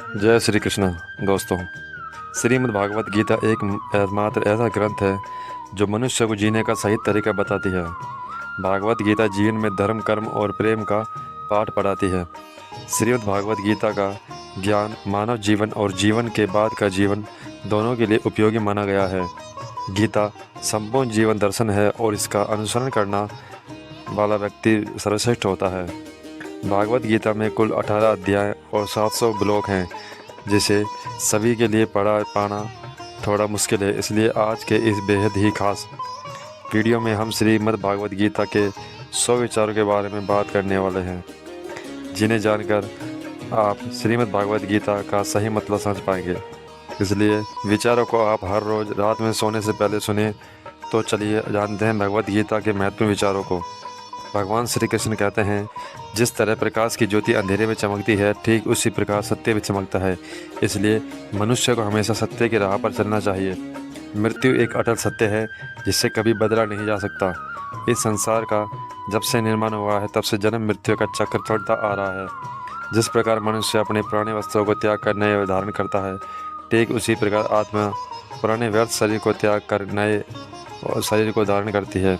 जय श्री कृष्ण। दोस्तों, श्रीमद् भागवत गीता एक एकमात्र ऐसा ग्रंथ है जो मनुष्य को जीने का सही तरीका बताती है। भागवत गीता जीवन में धर्म, कर्म और प्रेम का पाठ पढ़ाती है। श्रीमद् भागवत गीता का ज्ञान मानव जीवन और जीवन के बाद का जीवन दोनों के लिए उपयोगी माना गया है। गीता संपूर्ण जीवन दर्शन है और इसका अनुसरण करना वाला व्यक्ति सर्वश्रेष्ठ होता है। भागवत गीता में कुल 18 अध्याय और 700 श्लोक हैं, जिसे सभी के लिए पढ़ा पाना थोड़ा मुश्किल है। इसलिए आज के इस बेहद ही खास वीडियो में हम श्रीमद् भागवत गीता के 100 विचारों के बारे में बात करने वाले हैं, जिन्हें जानकर आप श्रीमद् भागवत गीता का सही मतलब समझ पाएंगे। इसलिए विचारों को आप हर रोज़ रात में सोने से पहले सुने। तो चलिए जानते हैं भगवत गीता के महत्वपूर्ण विचारों को। भगवान श्री कृष्ण कहते हैं, जिस तरह प्रकाश की ज्योति अंधेरे में चमकती है, ठीक उसी प्रकार सत्य भी चमकता है। इसलिए मनुष्य को हमेशा सत्य की राह पर चलना चाहिए। मृत्यु एक अटल सत्य है जिससे कभी बदला नहीं जा सकता। इस संसार का जब से निर्माण हुआ है तब से जन्म मृत्यु का चक्र चलता आ रहा है। जिस प्रकार मनुष्य अपने पुराने वस्त्रों को त्याग कर नए धारण करता है, ठीक उसी प्रकार आत्मा पुराने व्यर्थ शरीर को त्याग कर नए शरीर को धारण करती है।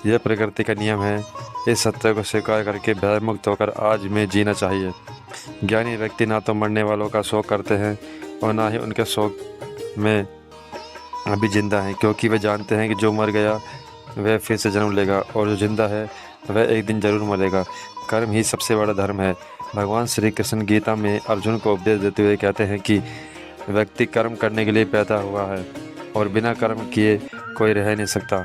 यह प्रकृति का नियम है। इस सत्य को स्वीकार करके भयमुक्त होकर आज में जीना चाहिए। ज्ञानी व्यक्ति ना तो मरने वालों का शोक करते हैं और ना ही उनके शोक में अभी जिंदा हैं, क्योंकि वे जानते हैं कि जो मर गया वह फिर से जन्म लेगा और जो जिंदा है वह एक दिन जरूर मरेगा। कर्म ही सबसे बड़ा धर्म है। भगवान श्री कृष्ण गीता में अर्जुन को उपदेश देते हुए कहते हैं कि व्यक्ति कर्म करने के लिए पैदा हुआ है और बिना कर्म किए कोई रह नहीं सकता।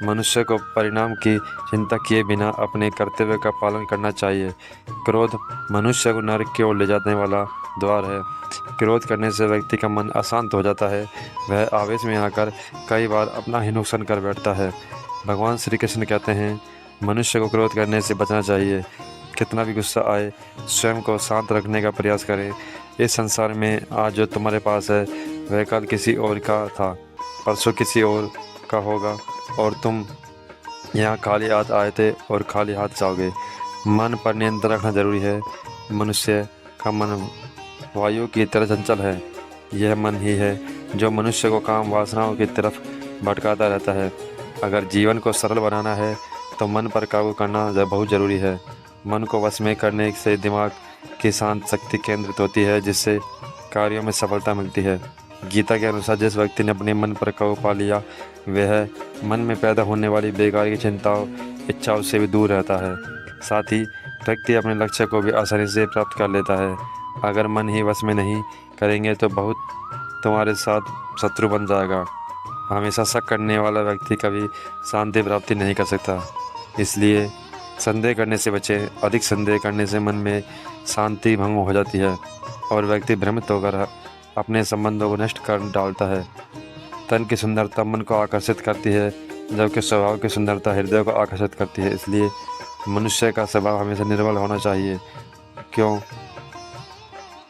मनुष्य को परिणाम की चिंता किए बिना अपने कर्तव्य का पालन करना चाहिए। क्रोध मनुष्य को नरक की ओर ले जाने वाला द्वार है। क्रोध करने से व्यक्ति का मन अशांत हो जाता है। वह आवेश में आकर कई बार अपना ही नुकसान कर बैठता है। भगवान श्री कृष्ण कहते हैं, मनुष्य को क्रोध करने से बचना चाहिए। कितना भी गुस्सा आए, स्वयं को शांत रखने का प्रयास करें। इस संसार में आज जो तुम्हारे पास है वह कल किसी और का था, परसों किसी और का होगा और तुम यहाँ खाली हाथ आए थे और खाली हाथ जाओगे। मन पर नियंत्रण रखना जरूरी है। मनुष्य का मन वायु की तरह चंचल है। यह मन ही है जो मनुष्य को काम वासनाओं की तरफ भटकाता रहता है। अगर जीवन को सरल बनाना है तो मन पर काबू करना बहुत ज़रूरी है। मन को वश में करने से दिमाग की शांत शक्ति केंद्रित होती है, जिससे कार्यों में सफलता मिलती है। गीता के अनुसार जिस व्यक्ति ने अपने मन पर काबू पा लिया, वह मन में पैदा होने वाली बेकार की चिंताओं इच्छाओं से भी दूर रहता है। साथ ही व्यक्ति अपने लक्ष्य को भी आसानी से प्राप्त कर लेता है। अगर मन ही वश में नहीं करेंगे तो बहुत तुम्हारे साथ शत्रु बन जाएगा। हमेशा शक करने वाला व्यक्ति कभी शांति प्राप्ति नहीं कर सकता। इसलिए संदेह करने से बचें। अधिक संदेह करने से मन में शांति भंग हो जाती है और व्यक्ति भ्रमित होकर अपने संबंधों को नष्ट कर डालता है। तन की सुंदरता मन को आकर्षित करती है, जबकि स्वभाव की सुंदरता हृदय को आकर्षित करती है। इसलिए मनुष्य का स्वभाव हमेशा निर्मल होना चाहिए।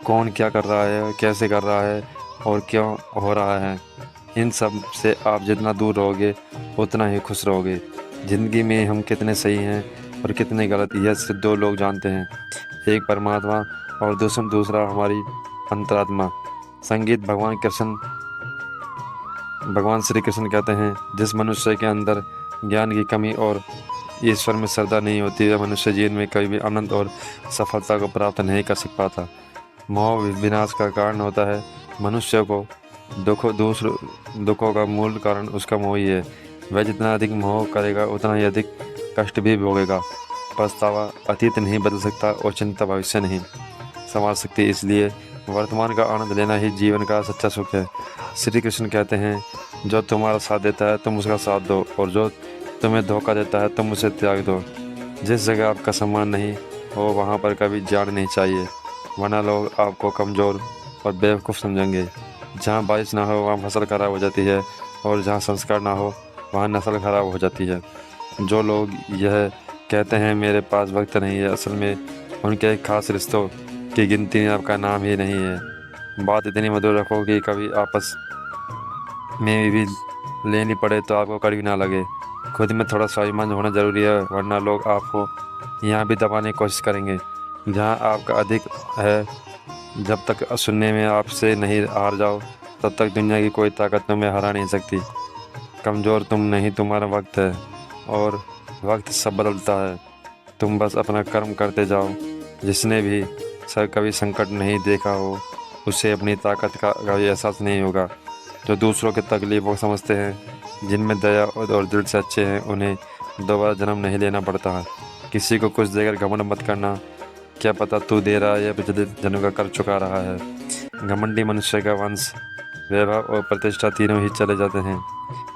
कौन क्या कर रहा है, कैसे कर रहा है और क्यों हो रहा है, इन सब से आप जितना दूर रहोगे उतना ही खुश रहोगे। ज़िंदगी में हम कितने सही हैं और कितने गलत, यह सिर्फ दो लोग जानते हैं, एक परमात्मा और दूसरा हमारी अंतरात्मा। संगीत भगवान श्री कृष्ण कहते हैं, जिस मनुष्य के अंदर ज्ञान की कमी और ईश्वर में श्रद्धा नहीं होती, वह मनुष्य जीवन में कभी भी आनंद और सफलता को प्राप्त नहीं कर सक पाता। मोह विनाश का कारण होता है। मनुष्य को दुखों का मूल कारण उसका मोह ही है। वह जितना अधिक मोह करेगा उतना ही अधिक कष्ट भी भोगेगा। पछतावा अतीत नहीं बदल सकता और चिंता भविष्य नहीं संभाल सकती। इसलिए वर्तमान का आनंद लेना ही जीवन का सच्चा सुख है। श्री कृष्ण कहते हैं, जो तुम्हारा साथ देता है तुम उसका साथ दो, और जो तुम्हें धोखा देता है तुम उसे त्याग दो। जिस जगह आपका सम्मान नहीं हो वहाँ पर कभी जाना नहीं चाहिए, वरना लोग आपको कमज़ोर और बेवकूफ़ समझेंगे। जहाँ बारिश ना हो वहाँ फसल खराब हो जाती है, और जहाँ संस्कार ना हो वहाँ नस्ल खराब हो जाती है। जो लोग यह कहते हैं मेरे पास वक्त नहीं है, असल में उनके खास रिश्तों की गिनती में आपका नाम ही नहीं है। बात इतनी मधुर रखो कि कभी आपस में भी लेनी पड़े तो आपको कड़वी ना लगे। खुद में थोड़ा स्वाभिमान होना ज़रूरी है, वरना लोग आपको यहाँ भी दबाने की कोशिश करेंगे। जहाँ आपका अधिक है जब तक सुनने में आपसे नहीं हार जाओ, तब तक दुनिया की कोई ताकत तुम्हें हरा नहीं सकती। कमज़ोर तुम नहीं, तुम्हारा वक्त है, और वक्त सब बदलता है। तुम बस अपना कर्म करते जाओ। जिसने भी कभी संकट नहीं देखा हो, उसे अपनी ताकत का कभी एहसास नहीं होगा। जो दूसरों की तकलीफ़ों को समझते हैं, जिनमें दया और दिल से अच्छे हैं, उन्हें दोबारा जन्म नहीं लेना पड़ता है। किसी को कुछ देकर घमंड मत करना। क्या पता तू दे रहा है या पिछले जन्म का कर चुका रहा है। घमंडी मनुष्य का वंश, वैभव और प्रतिष्ठा तीनों ही चले जाते हैं।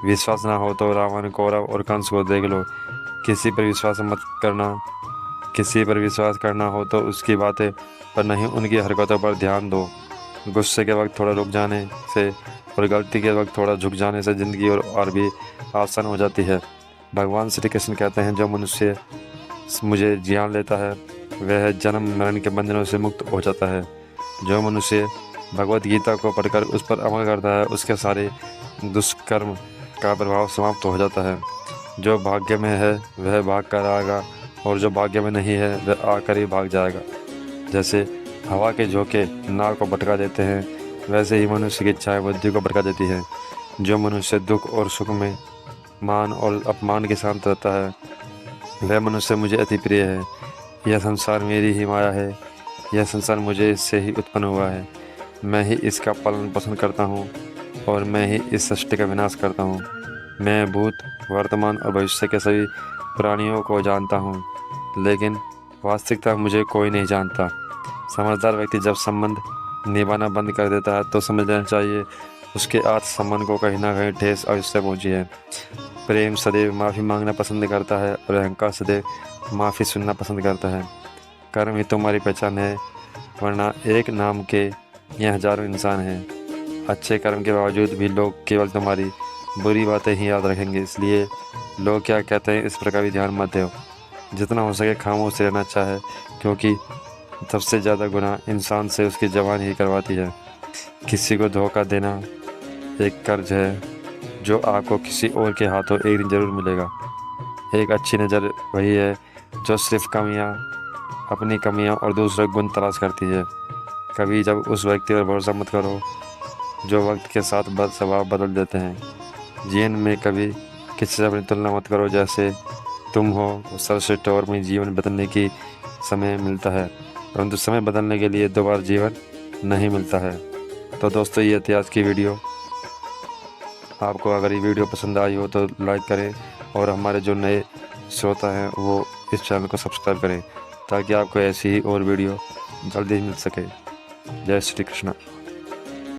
विश्वास ना हो तो रावण, कौरव और कंस को देख लो। किसी पर विश्वास मत करना। किसी पर विश्वास करना हो तो उसकी बातें पर नहीं, उनकी हरकतों पर ध्यान दो। गुस्से के वक्त थोड़ा रुक जाने से और गलती के वक्त थोड़ा झुक जाने से ज़िंदगी और भी आसान हो जाती है। भगवान श्री कृष्ण कहते हैं, जो मनुष्य मुझे ज्ञान लेता है वह जन्म मरण के बंधनों से मुक्त हो जाता है। जो मनुष्य भगवत गीता को पढ़कर उस पर अमल करता है, उसके सारे दुष्कर्म का प्रभाव समाप्त हो जाता है। जो भाग्य में है वह भाग कर आएगा, और जो भाग्य में नहीं है वह आकर ही भाग जाएगा। जैसे हवा के झोंके नाव को भटका देते हैं, वैसे ही मनुष्य की इच्छाएं बुद्धि को भटका देती हैं। जो मनुष्य दुख और सुख में, मान और अपमान के साथ रहता है, वह मनुष्य मुझे अति प्रिय है। यह संसार मेरी ही माया है। यह संसार मुझे इससे ही उत्पन्न हुआ है। मैं ही इसका पालन पोषण करता हूँ, और मैं ही इस सृष्टि का विनाश करता हूँ। मैं भूत, वर्तमान और भविष्य के सभी प्राणियों को जानता हूँ, लेकिन वास्तविकता मुझे कोई नहीं जानता। समझदार व्यक्ति जब संबंध निभाना बंद कर देता है तो समझ लेना चाहिए उसके आत्मसम्मान को कहीं ना कहीं ठेस अवश्य पहुँची है। प्रेम सदैव माफ़ी मांगना पसंद करता है, और अहंकार सदैव माफ़ी सुनना पसंद करता है। कर्म ही तुम्हारी पहचान है, वरना एक नाम के ये हजारों इंसान हैं। अच्छे कर्म के बावजूद भी लोग केवल तुम्हारी बुरी बातें ही याद रखेंगे। इसलिए लोग क्या कहते हैं इस पर कभी ध्यान मत दो। जितना हो सके खामोश रहना चाहे, क्योंकि सबसे ज़्यादा गुनाह इंसान से उसकी ज़बान ही करवाती है। किसी को धोखा देना एक कर्ज है जो आपको किसी और के हाथों एक दिन ज़रूर मिलेगा। एक अच्छी नज़र वही है जो सिर्फ अपनी कमियां और दूसरे गुण तलाश करती है। कभी जब उस व्यक्ति पर भरोसा मत करो जो वक्त के साथ स्वभाव बदल देते हैं। जीवन में कभी किसी से अपनी तुलना मत करो। जैसे तुम हो सर्वश्रेष्ठ, और में जीवन बदलने की समय मिलता है, परंतु समय बदलने के लिए दोबारा जीवन नहीं मिलता है। तो दोस्तों, ये थी आज की वीडियो। आपको अगर ये वीडियो पसंद आई हो तो लाइक करें, और हमारे जो नए श्रोता हैं वो इस चैनल को सब्सक्राइब करें, ताकि आपको ऐसी ही और वीडियो जल्दी मिल सके। जय श्री कृष्ण।